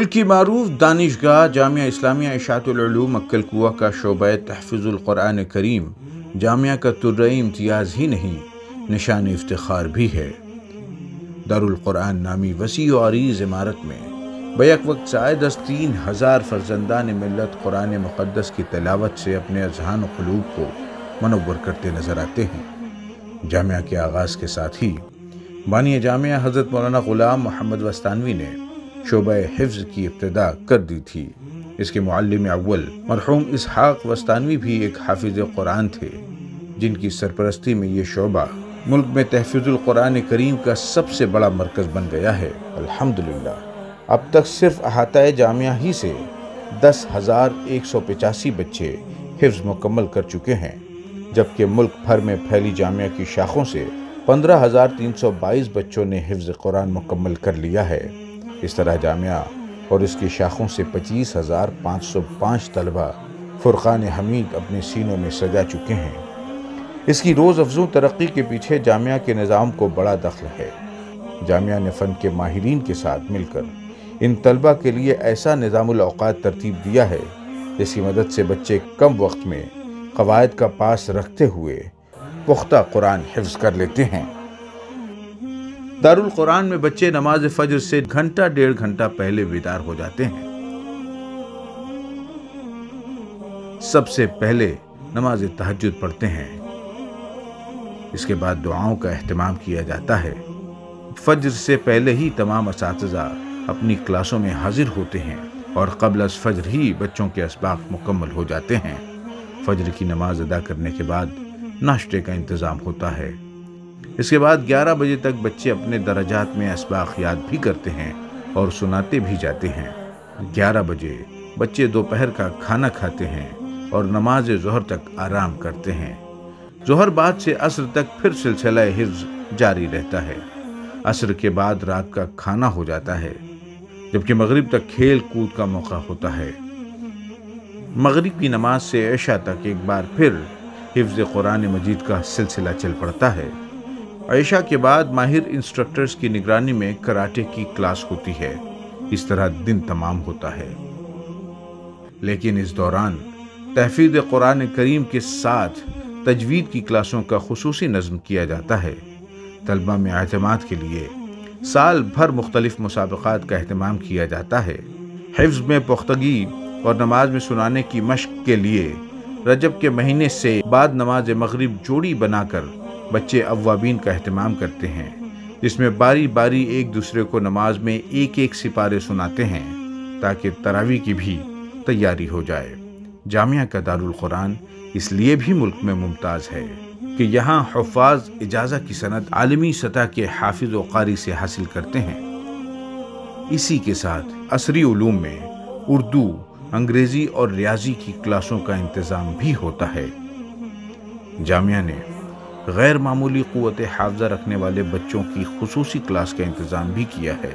ملک کی معروف دانشگاہ جامعہ اسلامیہ اشاعت العلوم مکل کوہ کا شعبہ تحفظ القرآن کریم جامعہ کا طرۂ امتیاز ہی نہیں، نشان افتخار بھی ہے۔ دارالقرآن نامی وسیع و عریض عمارت میں بیک وقت زائد از 3000 فرزندان ملت قرآن مقدس کی تلاوت سے اپنے اذہان و قلوب کو منور کرتے نظر آتے ہیں۔ جامعہ کے آغاز کے ساتھ ہی بانی جامعہ حضرت مولانا غلام محمد وستانوی نے شعبہ حفظ کی ابتدا کر دی تھی۔ اس کے معلم اول مرحوم اسحاق وستانوی بھی ایک حافظ قرآن تھے، جن کی سرپرستی میں یہ شعبہ ملک میں تحفظ القرآن کریم کا سب سے بڑا مرکز بن گیا ہے۔ الحمدللہ اب تک صرف احاطہ جامعہ ہی سے 10,185 بچے حفظ مکمل کر چکے ہیں، جبکہ ملک بھر میں پھیلی جامعہ کی شاخوں سے 15,322 بچوں نے حفظ قرآن مکمل کر لیا ہے۔ اس طرح جامعہ اور اس کی شاخوں سے 25,505 طلبہ فرقان حمید اپنے سینوں میں سجا چکے ہیں۔ اس کی روز افزوں ترقی کے پیچھے جامعہ کے نظام کو بڑا دخل ہے۔ جامعہ نے فن کے ماہرین کے ساتھ مل کر ان طلبہ کے لیے ایسا نظام الاوقات ترتیب دیا ہے جس کی مدد سے بچے کم وقت میں قواعد کا پاس رکھتے ہوئے پختہ قرآن حفظ کر لیتے ہیں۔ دارالقرآن میں بچے نماز فجر سے گھنٹہ ڈیڑھ گھنٹہ پہلے بیدار ہو جاتے ہیں۔ سب سے پہلے نماز تہجد پڑھتے ہیں، اس کے بعد دعاؤں کا اہتمام کیا جاتا ہے۔ فجر سے پہلے ہی تمام اساتذہ اپنی کلاسوں میں حاضر ہوتے ہیں اور قبل از فجر ہی بچوں کے اسباق مکمل ہو جاتے ہیں۔ فجر کی نماز ادا کرنے کے بعد ناشتے کا انتظام ہوتا ہے۔ اس کے بعد 11 بجے تک بچے اپنے درجات میں اسباق یاد بھی کرتے ہیں اور سناتے بھی جاتے ہیں۔ 11 بجے بچے دوپہر کا کھانا کھاتے ہیں اور نماز ظہر تک آرام کرتے ہیں۔ ظہر بعد سے عصر تک پھر سلسلہ حفظ جاری رہتا ہے۔ عصر کے بعد رات کا کھانا ہو جاتا ہے، جبکہ مغرب تک کھیل کود کا موقع ہوتا ہے۔ مغرب کی نماز سے عشاء تک ایک بار پھر حفظ قرآن مجید کا سلسلہ چل پڑتا ہے۔ عشاء کے بعد ماہر انسٹرکٹرز کی نگرانی میں کراٹے کی کلاس ہوتی ہے۔ اس طرح دن تمام ہوتا ہے، لیکن اس دوران تحفیظ قرآن کریم کے ساتھ تجوید کی کلاسوں کا خصوصی نظم کیا جاتا ہے۔ طلبہ میں اعتماد کے لیے سال بھر مختلف مسابقات کا اہتمام کیا جاتا ہے۔ حفظ میں پختگی اور نماز میں سنانے کی مشق کے لیے رجب کے مہینے سے بعد نماز مغرب جوڑی بنا کر بچے اوابین کا اہتمام کرتے ہیں، جس میں باری باری ایک دوسرے کو نماز میں ایک ایک سپارے سناتے ہیں تاکہ تراویح کی بھی تیاری ہو جائے۔ جامعہ کا دارالقرآن اس لیے بھی ملک میں ممتاز ہے کہ یہاں حفاظ اجازہ کی سند عالمی سطح کے حافظ و قاری سے حاصل کرتے ہیں۔ اسی کے ساتھ عصری علوم میں اردو، انگریزی اور ریاضی کی کلاسوں کا انتظام بھی ہوتا ہے۔ جامعہ نے غیر معمولی قوت حافظہ رکھنے والے بچوں کی خصوصی کلاس کا انتظام بھی کیا ہے،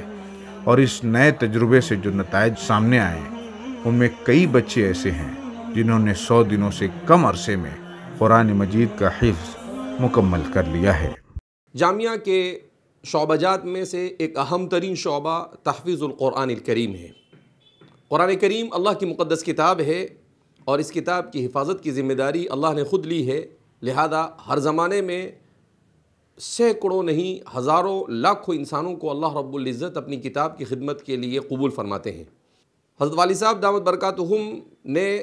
اور اس نئے تجربے سے جو نتائج سامنے آئے ان میں کئی بچے ایسے ہیں جنہوں نے 100 دنوں سے کم عرصے میں قرآن مجید کا حفظ مکمل کر لیا ہے۔ جامعہ کے شعبہ جات میں سے ایک اہم ترین شعبہ تحفیظ القرآن الکریم ہے۔ قرآن کریم اللہ کی مقدس کتاب ہے اور اس کتاب کی حفاظت کی ذمہ داری اللہ نے خود لی ہے، لہذا ہر زمانے میں سینکڑوں نہیں ہزاروں لاکھوں انسانوں کو اللہ رب العزت اپنی کتاب کی خدمت کے لیے قبول فرماتے ہیں۔ حضرت والی صاحب دامت برکاتہم نے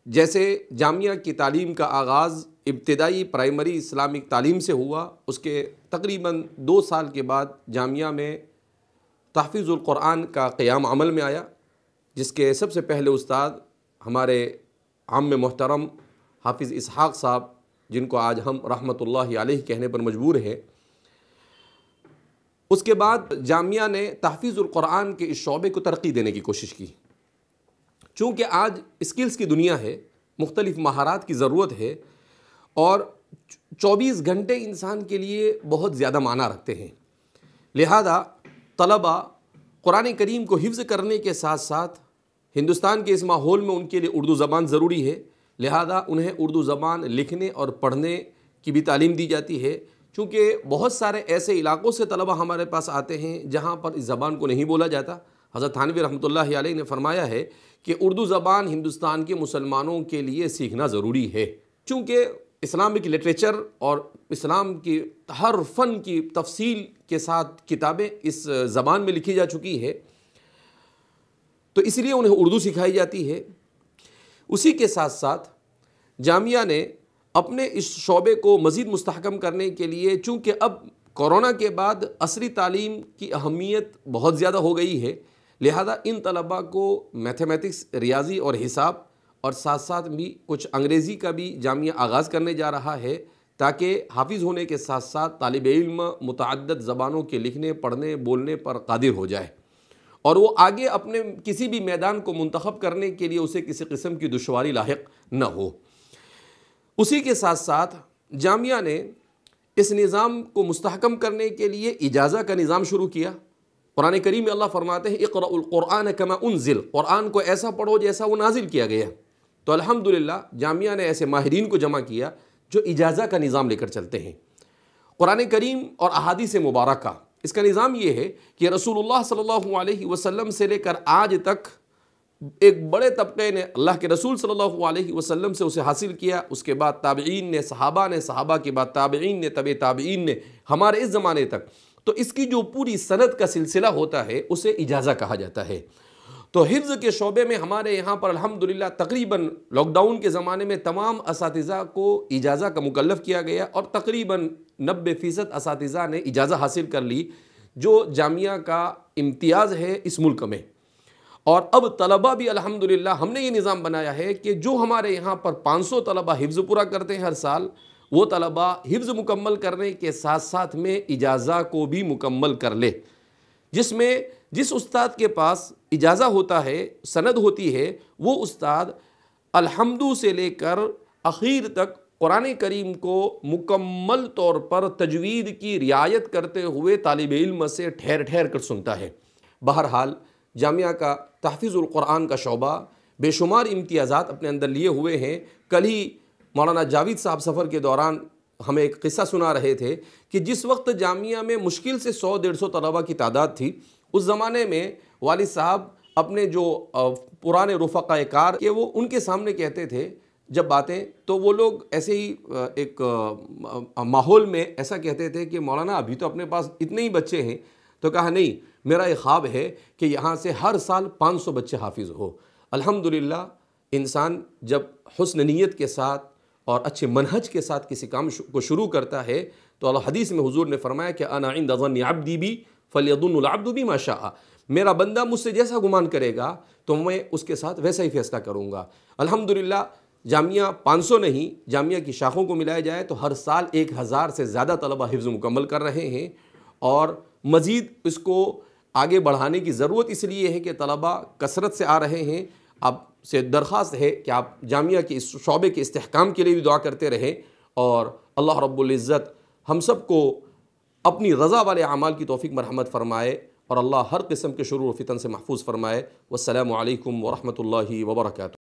جیسے جامعہ کی تعلیم کا آغاز ابتدائی پرائمری اسلامک تعلیم سے ہوا، اس کے تقریباً 2 سال کے بعد جامعہ میں تحفیظ القرآن کا قیام عمل میں آیا، جس کے سب سے پہلے استاد ہمارے عام محترم حافظ اسحاق صاحب، جن کو آج ہم رحمت اللہ علیہ کہنے پر مجبور ہیں۔ اس کے بعد جامعہ نے تحفیظ القرآن کے اس شعبے کو ترقی دینے کی کوشش کی، چونکہ آج اسکلز کی دنیا ہے، مختلف مہارات کی ضرورت ہے اور 24 گھنٹے انسان کے لیے بہت زیادہ معنی رکھتے ہیں، لہذا طلبہ قرآن کریم کو حفظ کرنے کے ساتھ ساتھ ہندوستان کے اس ماحول میں ان کے لیے اردو زبان ضروری ہے، لہذا انہیں اردو زبان لکھنے اور پڑھنے کی بھی تعلیم دی جاتی ہے، چونکہ بہت سارے ایسے علاقوں سے طلبہ ہمارے پاس آتے ہیں جہاں پر اس زبان کو نہیں بولا جاتا۔ حضرت تھانوی رحمۃ اللہ علیہ نے فرمایا ہے کہ اردو زبان ہندوستان کے مسلمانوں کے لیے سیکھنا ضروری ہے، چونکہ اسلامک لٹریچر اور اسلام کی ہر فن کی تفصیل کے ساتھ کتابیں اس زبان میں لکھی جا چکی ہے، تو اس لیے انہیں اردو سکھائی جاتی ہے۔ اسی کے ساتھ ساتھ جامعہ نے اپنے اس شعبے کو مزید مستحکم کرنے کے لیے، چونکہ اب کورونا کے بعد عصری تعلیم کی اہمیت بہت زیادہ ہو گئی ہے، لہذا ان طلباء کو میتھمیٹکس، ریاضی اور حساب اور ساتھ ساتھ بھی کچھ انگریزی کا بھی جامعہ آغاز کرنے جا رہا ہے، تاکہ حافظ ہونے کے ساتھ ساتھ طالب علم متعدد زبانوں کے لکھنے، پڑھنے، بولنے پر قادر ہو جائے اور وہ آگے اپنے کسی بھی میدان کو منتخب کرنے کے لیے اسے کسی قسم کی دشواری لاحق نہ ہو۔ اسی کے ساتھ ساتھ جامعہ نے اس نظام کو مستحکم کرنے کے لیے اجازہ کا نظام شروع کیا۔ قرآن کریم میں اللہ فرماتے ہیں اقرأوا القرآن کما انزل، قرآن کو ایسا پڑھو جیسا وہ نازل کیا گیا۔ تو الحمدللہ جامعہ نے ایسے ماہرین کو جمع کیا جو اجازہ کا نظام لے کر چلتے ہیں۔ قرآن کریم اور احادیث مبارکہ، اس کا نظام یہ ہے کہ رسول اللہ صلی اللہ علیہ وسلم سے لے کر آج تک ایک بڑے طبقے نے اللہ کے رسول صلی اللہ علیہ وسلم سے اسے حاصل کیا، اس کے بعد تابعین نے، صحابہ کے بعد تابعین نے، تبع تابعین نے، ہمارے اس زمانے تک، تو اس کی جو پوری سند کا سلسلہ ہوتا ہے اسے اجازہ کہا جاتا ہے۔ تو حفظ کے شعبے میں ہمارے یہاں پر الحمدللہ تقریباً لاک ڈاؤن کے زمانے میں تمام اساتذہ کو اجازہ کا مکلف کیا گیا اور تقریباً 90% اساتذہ نے اجازہ حاصل کر لی، جو جامعہ کا امتیاز ہے اس ملک میں۔ اور اب طلبہ بھی الحمدللہ ہم نے یہ نظام بنایا ہے کہ جو ہمارے یہاں پر 500 طلبہ حفظ پورا کرتے ہیں ہر سال، وہ طلبہ حفظ مکمل کرنے کے ساتھ ساتھ میں اجازہ کو بھی مکمل کر لے، جس میں جس استاد کے پاس اجازہ ہوتا ہے، سند ہوتی ہے، وہ استاد الحمدو سے لے کر اخیر تک قرآن کریم کو مکمل طور پر تجوید کی رعایت کرتے ہوئے طالب علم سے ٹھہر ٹھہر کر سنتا ہے۔ بہرحال جامعہ کا تحفظ القرآن کا شعبہ بے شمار امتیازات اپنے اندر لیے ہوئے ہیں۔ کل ہی مولانا جاوید صاحب سفر کے دوران ہمیں ایک قصہ سنا رہے تھے کہ جس وقت جامعہ میں مشکل سے 100-150 طلبہ کی تعداد تھی، اس زمانے میں والد صاحب اپنے جو پرانے رفقائے کار کہ وہ ان کے سامنے کہتے تھے جب باتیں، تو وہ لوگ ایسے ہی ایک ماحول میں ایسا کہتے تھے کہ مولانا ابھی تو اپنے پاس اتنے ہی بچے ہیں، تو کہا نہیں، میرا یہ خواب ہے کہ یہاں سے ہر سال 500 بچے حافظ ہو۔ الحمدللہ انسان جب حسن نیت کے ساتھ اور اچھے منہج کے ساتھ کسی کام کو شروع کرتا ہے تو اللہ حدیث میں حضور نے فرمایا کہ انا عند ظن عبدی بی فلیظن العبد بما شاء، میرا بندہ مجھ سے جیسا گمان کرے گا تو میں اس کے ساتھ ویسا ہی فیصلہ کروں گا۔ الحمدللہ جامعہ 500 نہیں، جامعہ کی شاخوں کو ملایا جائے تو ہر سال 1000 سے زیادہ طلبہ حفظ مکمل کر رہے ہیں، اور مزید اس کو آگے بڑھانے کی ضرورت اس لیے ہے کہ طلبہ کثرت سے آ رہے ہیں۔ آپ سے درخواست ہے کہ آپ جامعہ کے اس شعبے کے استحکام کے لیے بھی دعا کرتے رہیں، اور اللہ رب العزت ہم سب کو اپنی رضا والے اعمال کی توفیق مرحمت فرمائے، اور اللہ ہر قسم کے شرور و فتن سے محفوظ فرمائے۔ والسلام علیکم ورحمۃ اللہ وبرکاتہ۔